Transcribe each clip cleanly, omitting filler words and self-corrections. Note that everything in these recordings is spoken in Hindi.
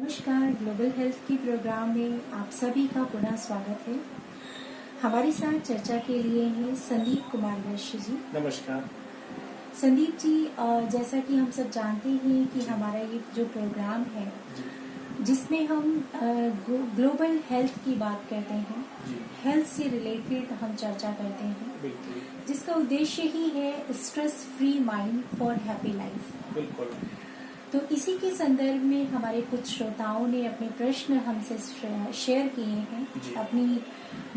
नमस्कार। ग्लोबल हेल्थ की प्रोग्राम में आप सभी का पुनः स्वागत है। हमारे साथ चर्चा के लिए हैं संदीप कुमार वैश्य जी। नमस्कार संदीप जी, जैसा कि हम सब जानते हैं कि हमारा ये जो प्रोग्राम है जिसमें हम ग्लोबल हेल्थ की बात करते हैं, हेल्थ से रिलेटेड हम चर्चा करते हैं, जिसका उद्देश्य ही है stress free mind for happy life. बिल्कुल। तो इसी के संदर्भ में हमारे कुछ श्रोताओं ने अपने प्रश्न हमसे शेयर किए हैं, अपनी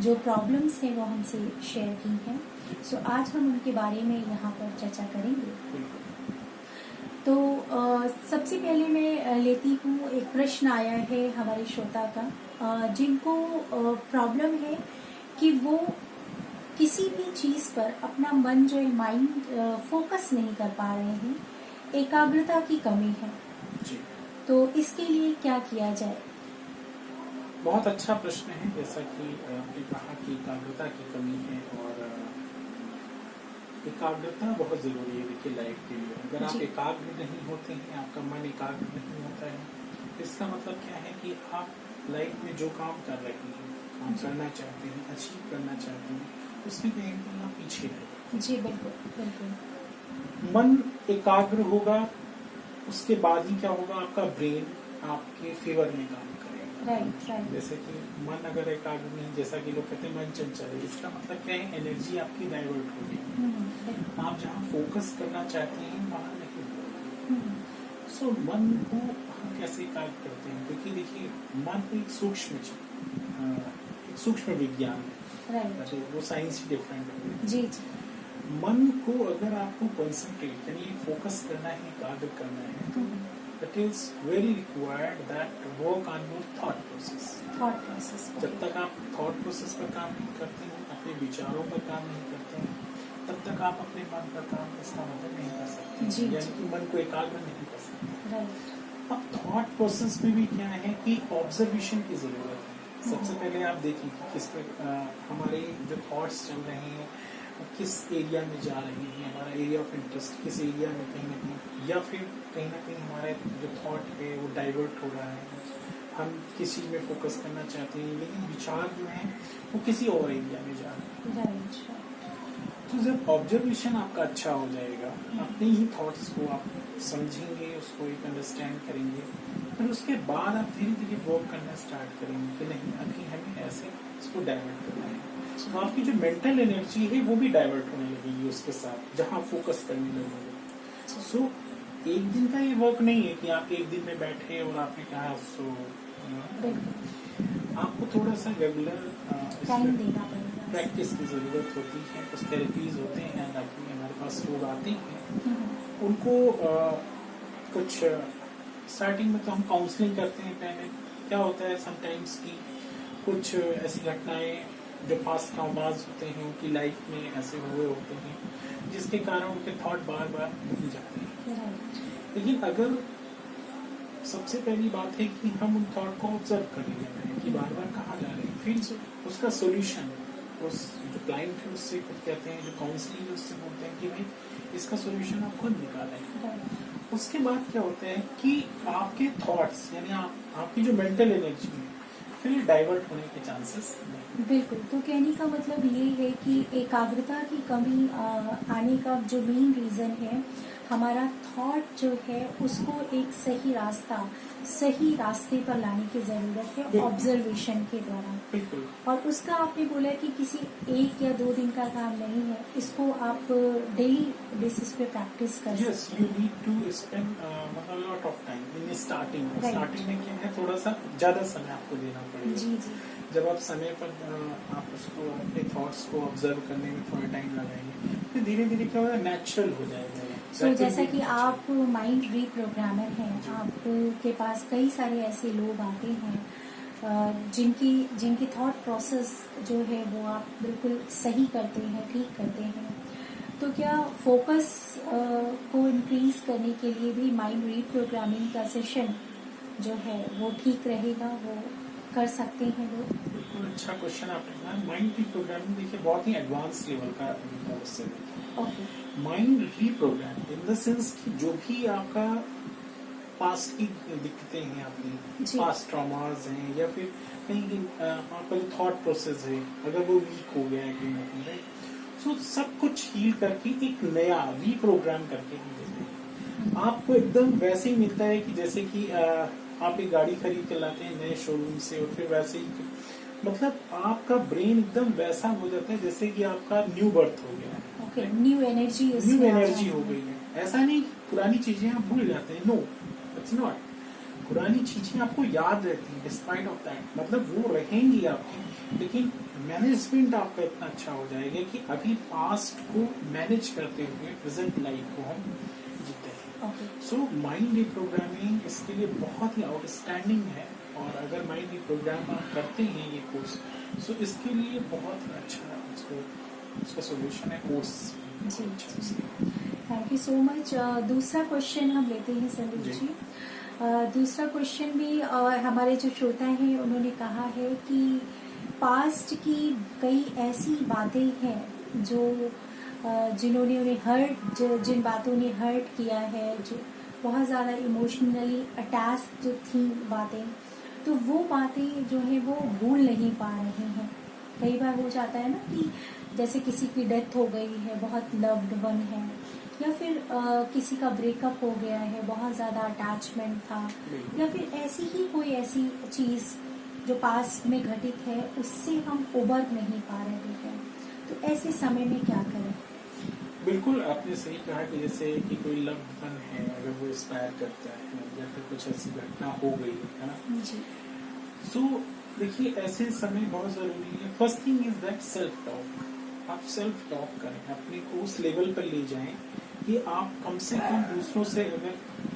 जो प्रॉब्लम्स हैं वो हमसे शेयर की हैं। सो आज हम उनके बारे में यहाँ पर चर्चा करेंगे। तो सबसे पहले मैं लेती हूँ, एक प्रश्न आया है हमारे श्रोता का, जिनको प्रॉब्लम है कि वो किसी भी चीज़ पर अपना मन जो है माइंड फोकस नहीं कर पा रहे हैं, एकाग्रता की कमी है जी। तो इसके लिए क्या किया जाए? बहुत अच्छा प्रश्न है। जैसा कि आपने कहा कि एकाग्रता की कमी है और एकाग्रता बहुत जरूरी है देखिए लाइफ के लिए। अगर आप एकाग्र नहीं होते हैं, आपका मन एकाग्र नहीं होता है, इसका मतलब क्या है कि आप लाइफ में जो काम कर रहे हैं, काम करना चाहते हैं, अचीव करना चाहते हैं, उसमें कहीं ना पीछे रहे। जी बिल्कुल बिल्कुल। मन एकाग्र होगा, उसके बाद ही क्या होगा, आपका ब्रेन आपके फेवर में काम करेगा। राइट। जैसे कि मन अगर एकाग्र नहीं, जैसा कि लोग कहते हैं मन चंचल है, इसका मतलब क्या है, एनर्जी आपकी डाइवर्ट होगी। आप जहाँ फोकस करना चाहते हैं वहाँ नहीं होगा। सो मन को हम कैसे एकाग्र करते हैं, क्योंकि देखिए मन एक सूक्ष्म विज्ञान है। वो साइंस ही डिफरेंट है। जी। मन को अगर आपको कंसंट्रेट यानी फोकस करना है, एकाग्र करना है, तो it is very required that work on your thought process. जब तक आप थॉट प्रोसेस पर काम नहीं करते हैं, अपने विचारों पर काम नहीं करते हैं, तब तक आप अपने मन पर काम इसका मतलब नहीं कर सकते, यानी कि मन को एकाग्र नहीं कर सकते। अब थॉट प्रोसेस में भी क्या है कि ऑब्जर्वेशन की जरूरत है। सबसे पहले आप देखिए कि किस पर हमारे जो थॉट्स चल रहे हैं, किस एरिया में जा रहे हैं, हमारा एरिया ऑफ इंटरेस्ट किस एरिया में कहीं ना कहीं, या फिर कहीं ना कहीं हमारा जो थॉट है वो डाइवर्ट हो रहा है। हम किसी चीज में फोकस करना चाहते हैं, लेकिन विचार जो है वो किसी और एरिया में जा रहे हैं। तो जब ऑब्जर्वेशन आपका अच्छा हो जाएगा, अपने ही थॉट्स को आप समझेंगे, उसको एक अंडरस्टैंड करेंगे, फिर उसके बाद आप धीरे धीरे वर्क करना स्टार्ट करेंगे कि नहीं अभी हमें ऐसे इसको डाइवर्ट करना है। तो आपकी जो मेंटल एनर्जी है वो भी डाइवर्ट होने लगेगी उसके साथ, जहाँ फोकस करने लगेंगे। सो एक दिन का ये वर्क नहीं है कि आप एक दिन में बैठे और आपने कहा। सो आपको थोड़ा सा रेगुलर प्रैक्टिस की जरूरत होती है। कुछ थेरेपीज होते हैं, हमारे पास लोग आते हैं, उनको कुछ स्टार्टिंग में तो हम काउंसलिंग करते हैं। पहले क्या होता है समटाइम्स की कुछ ऐसी घटनाएं जो पास्ट ट्रॉमास होते हैं उनकी लाइफ में ऐसे हुए होते हैं, जिसके कारण उनके थॉट बार बार नहीं जाते हैं। लेकिन अगर सबसे पहली बात है कि हम उन थॉट को ऑब्जर्व कर रहे हैं कि बार बार कहाँ जा रहे हैं, फिर उसका सोल्यूशन उस जो क्लाइंट है उससे कुछ कहते हैं, जो काउंसलिंग है उससे बोलते हैं कि भाई इसका सोल्यूशन आप खुद निकालें। उसके बाद क्या होता है कि आपके थॉट्स यानी आपकी जो मेंटल एनर्जी है फिर डाइवर्ट होने के चांसेस नहीं। बिल्कुल। तो कहने का मतलब ये है कि एकाग्रता की कमी आने का जो मेन रीजन है, हमारा थॉट जो है उसको एक सही रास्ते पर लाने की जरूरत है ऑब्जर्वेशन के द्वारा। बिल्कुल। और उसका आपने बोला कि किसी 1 या 2 दिन का काम नहीं है, इसको आप डेली बेसिस पे प्रैक्टिस कर सकते हैं। Yes, you need to spend मतलब lot of time in starting में क्या है, थोड़ा सा ज्यादा समय आपको देना पड़ेगा। जी। जब आप समय पर आप उसको अपने थॉट्स को ऑब्जर्व करने में थोड़ा टाइम लगाएंगे, फिर धीरे धीरे क्या होगा, नेचुरल हो जाएगा। जैसा कि आप माइंड रीप्रोग्रामर हैं, आपके पास कई सारे ऐसे लोग आते हैं जिनकी थॉट प्रोसेस जो है वो आप बिल्कुल सही करते हैं, ठीक करते हैं। तो क्या फोकस को इंक्रीज करने के लिए भी माइंड रीप्रोग्रामिंग का सेशन जो है वो ठीक रहेगा, वो कर सकते हैं लोग? बिल्कुल अच्छा क्वेश्चन आपने कहा। माइंड रीप्रोग्रामिंग देखिए बहुत ही एडवांस लेवल का कोर्स है। Mind reprogram in the sense कि जो भी आपका पास्ट की दिक्कतें हैं, आपकी पास्ट ट्रॉमास हैं, या फिर कहीं आपका जो थॉट प्रोसेस है अगर वो वीक हो गया है कहीं ना कहीं, राइट। सो सब कुछ हील करके एक नया रीप्रोग्राम करके हम देते हैं आपको। एकदम वैसे ही मिलता है कि जैसे कि आप एक गाड़ी खरीद के लाते हैं नए शोरूम से, और फिर वैसे ही मतलब आपका ब्रेन एकदम वैसा हो जाता है जैसे कि आपका न्यू बर्थ हो गया है, न्यू एनर्जी हो गई है। ऐसा नहीं पुरानी चीजें आप भूल जाते हैं, नो इट्स नॉट। पुरानी चीजें आपको याद रहती हैं डिस्पाइट ऑफ दैट, मतलब वो रहेंगी आपकी, लेकिन मैनेजमेंट आपका इतना अच्छा हो जाएगा कि अभी पास्ट को मैनेज करते हुए प्रेजेंट लाइफ को हम जीते हैं। सो माइंड रिप्रोग्रामिंग इसके लिए बहुत ही आउटस्टैंडिंग है, और अगर माइंड रिप्रोग्राम आप करते हैं ये कोर्स, सो इसके लिए बहुत ही अच्छा इसका सोल्यूशन है course. Thank you so much. दूसरा क्वेश्चन हम लेते हैं संदीप जी। दूसरा क्वेश्चन भी हमारे जो श्रोता हैं उन्होंने कहा है कि पास्ट की कई ऐसी बातें हैं जो जिन्होंने उन्हें हर्ट, जिन बातों ने हर्ट किया है, जो बहुत ज़्यादा इमोशनली अटैच्ड थी बातें, तो वो बातें जो है वो भूल नहीं पा रहे हैं। कई बार हो जाता है ना कि जैसे किसी की डेथ हो गई है, बहुत लव्ड वन है, या फिर किसी का ब्रेकअप हो गया है, बहुत ज़्यादा अटैचमेंट था, या फिर ऐसी ही कोई ऐसी चीज़ जो पास्ट में घटित है उससे हम उबर नहीं पा रहे हैं, तो ऐसे समय में क्या करें? बिल्कुल आपने सही कहा कि जैसे कि कोई लव्ड वन है, अगर वो एक्सपायर करता है या फिर कुछ ऐसी घटना हो गई है ना जी। सो देखिए ऐसे समय बहुत जरूरी है। First thing is that self talk. आप सेल्फ टॉक करें, अपने को उस लेवल पर ले जाएं कि आप कम से कम दूसरों से अगर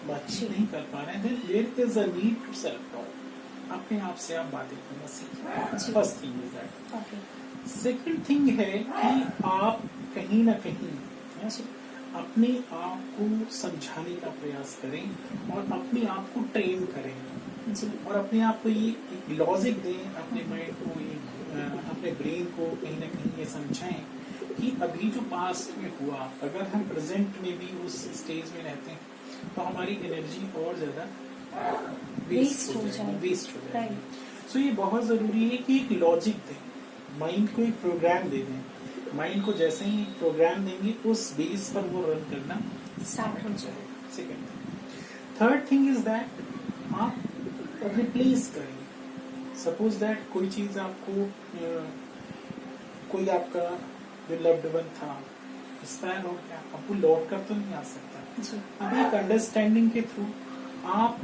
बातचीत नहीं कर पा रहे हैं, then there is a need to self talk. अपने आप से आप बातें करना सीखें। First thing is that. Second thing है कि आप कहीं ना कहीं अपने आप को समझाने का प्रयास करें और अपने आप को ट्रेन करें जी। और अपने आप को ये एक लॉजिक दें, अपने माइंड को, अपने ब्रेन को कहीं ना कहीं ये समझाएं कि अभी जो पास्ट में हुआ, अगर हम प्रेजेंट में भी उस स्टेज में रहते हैं तो हमारी एनर्जी और ज्यादा वेस्ट हो जाएगी। सो ये बहुत जरूरी है कि एक लॉजिक दें, माइंड को एक प्रोग्राम दे दें। माइंड को जैसे ही प्रोग्राम देंगे उस बेस पर वो रन करना स्टार्ट हो जाएगा। Second. Third thing is that आप रिप्लेस करें। सपोज दैट कोई चीज आपको कोई आपका जो लव्ड वन था एक्सपायर हो गया, आपको लौट कर तो नहीं आ सकता। अब एक अंडरस्टैंडिंग के थ्रू आप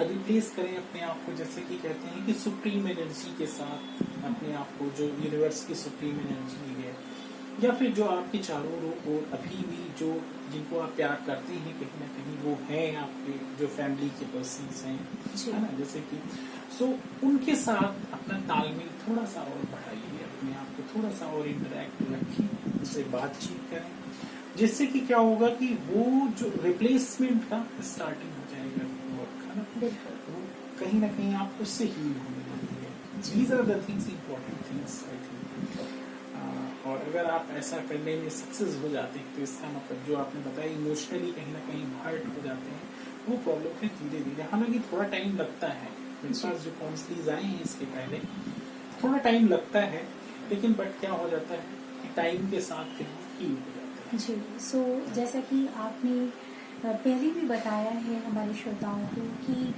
रिप्लेस करें अपने आप को, जैसे कि कहते हैं कि सुप्रीम एनर्जी के साथ अपने आप को, जो यूनिवर्स की सुप्रीम एनर्जी है, या फिर जो आपके चारों ओर अभी भी जो जिनको आप प्यार करते हैं कहीं ना कहीं वो हैं आपके जो फैमिली के पर्सन्स हैं, है ना, जैसे कि सो उनके साथ अपना तालमेल थोड़ा सा और बढ़ाइए, अपने आप को थोड़ा सा और इंटरेक्ट रखिए, उनसे बातचीत करें, जिससे कि क्या होगा कि वो जो रिप्लेसमेंट का स्टार्टिंग हो जाएगा वर्क, है ना, वो कहीं ना कहीं आप उससे हील होने लगेंगे। These are the things, important things, I think. और अगर आप ऐसा करने में सक्सेस हो जाते हैं तो इसका मतलब जो आपने बताया इमोशनली कहीं ना कहीं हर्ट हो जाते हैं, वो प्रॉब्लम फिर धीरे धीरे, हालांकि थोड़ा टाइम लगता है, मेरे पास जो काउंसलिंग आए हैं इसके पहले थोड़ा टाइम लगता है, लेकिन बट क्या हो जाता है कि टाइम के साथ फिर हील हो जाता है जी। सो जैसा कि आपने पहले भी बताया है हमारे श्रोताओं को कि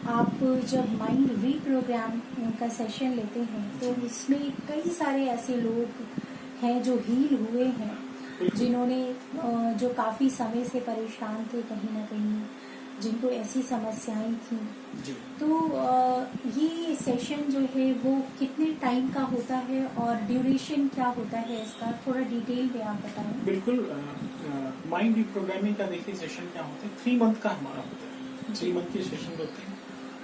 आप जब माइंड रीप्रोग्राम का सेशन लेते हैं तो उसमें कई सारे ऐसे लोग हैं जो हील हुए हैं, जिन्होंने जो काफ़ी समय से परेशान थे कहीं ना कहीं, जिनको ऐसी समस्याएं थी। तो ये सेशन जो है वो कितने टाइम का होता है और ड्यूरेशन क्या होता है इसका, थोड़ा डिटेल में आप बताएं। बिल्कुल। माइंड रिप्रोग्रामिंग का देखिए सेशन क्या होता है, 3 मंथ का हमारा होता है। 3 मंथ के सेशन होते हैं,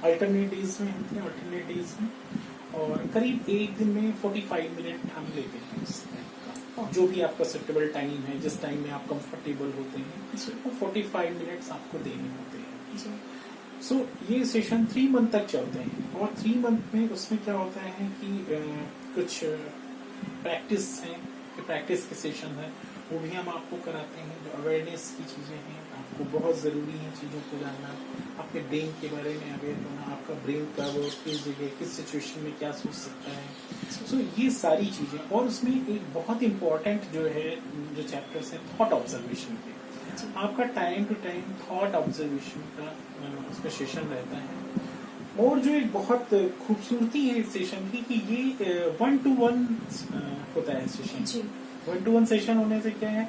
अल्टरनेट डेज में होते हैं, अल्टरनेट डेज में, और करीब एक दिन में 45 मिनट हम लेते हैं इस का, जो भी आपका सुटेबल टाइम है, जिस टाइम में आप कंफर्टेबल होते हैं, वो 45 मिनट्स आपको देने होते हैं। सो ये सेशन 3 मंथ तक चलते हैं, और 3 मंथ में उसमें क्या होता है कि कुछ प्रैक्टिस है, प्रैक्टिस के सेशन है, वो भी हम आपको कराते हैं। जो अवेयरनेस की चीज़ें हैं, आपको बहुत ज़रूरी है चीज़ों को जानना, अपने ब्रेन के बारे में अवेयर होना, आपका ब्रेन का वो किस जगह किस सिचुएशन में क्या सोच सकता है। सो ये सारी चीज़ें, और उसमें एक बहुत इम्पोर्टेंट जो है जो चैप्टर्स हैं थॉट ऑब्जर्वेशन के, आपका time to time thought observation का उसमें सेशन रहता है। और जो एक बहुत खूबसूरती है इस सेशन की कि ये 1-to-1 होता है सेशन। 1-to-1 सेशन होने से क्या है,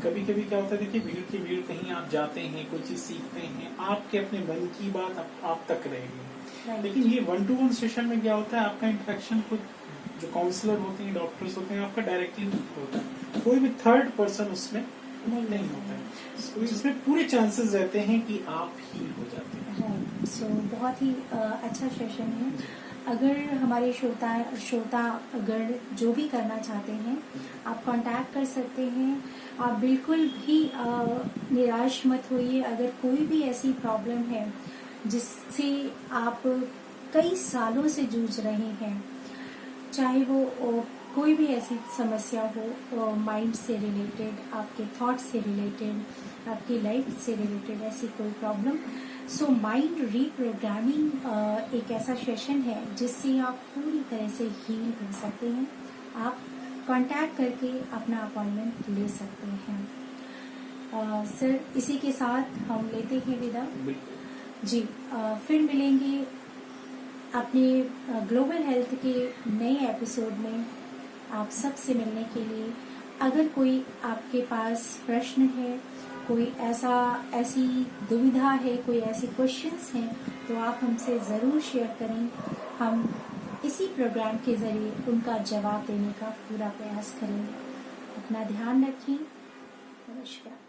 कभी कभी क्या होता है, देखिए भीड़ कहीं आप जाते हैं, कोई चीज सीखते हैं, आपके अपने मन की बात आप तक रहेगी। लेकिन ये 1-to-1 सेशन में क्या होता है, आपका इंटरेक्शन खुद जो काउंसलर होते हैं, डॉक्टर्स होते हैं, आपका डायरेक्टली होता है, कोई भी थर्ड पर्सन उसमें नहीं होता है। तो इसमें पूरे चांसेस रहते हैं कि आप हील हो जाते हैं। सो बहुत ही अच्छा सेशन है। अगर हमारे श्रोता अगर जो भी करना चाहते हैं, आप कांटेक्ट कर सकते हैं। आप बिल्कुल भी निराश मत होइए। अगर कोई भी ऐसी प्रॉब्लम है जिससे आप कई सालों से जूझ रहे हैं, चाहे वो कोई भी ऐसी समस्या हो, माइंड से रिलेटेड, आपके थॉट से रिलेटेड, आपकी लाइफ से रिलेटेड ऐसी कोई प्रॉब्लम, सो माइंड रीप्रोग्रामिंग एक ऐसा सेशन है जिससे आप पूरी तरह से हील हो सकते हैं। आप कांटेक्ट करके अपना अपॉइंटमेंट ले सकते हैं। सर, इसी के साथ हम लेते हैं विदा जी। फिर मिलेंगे अपने ग्लोबल हेल्थ के नए एपिसोड में आप सबसे मिलने के लिए। अगर कोई आपके पास प्रश्न है, कोई ऐसी दुविधा है, कोई ऐसे क्वेश्चंस हैं, तो आप हमसे ज़रूर शेयर करें। हम इसी प्रोग्राम के ज़रिए उनका जवाब देने का पूरा प्रयास करेंगे। अपना ध्यान रखें। नमस्कार।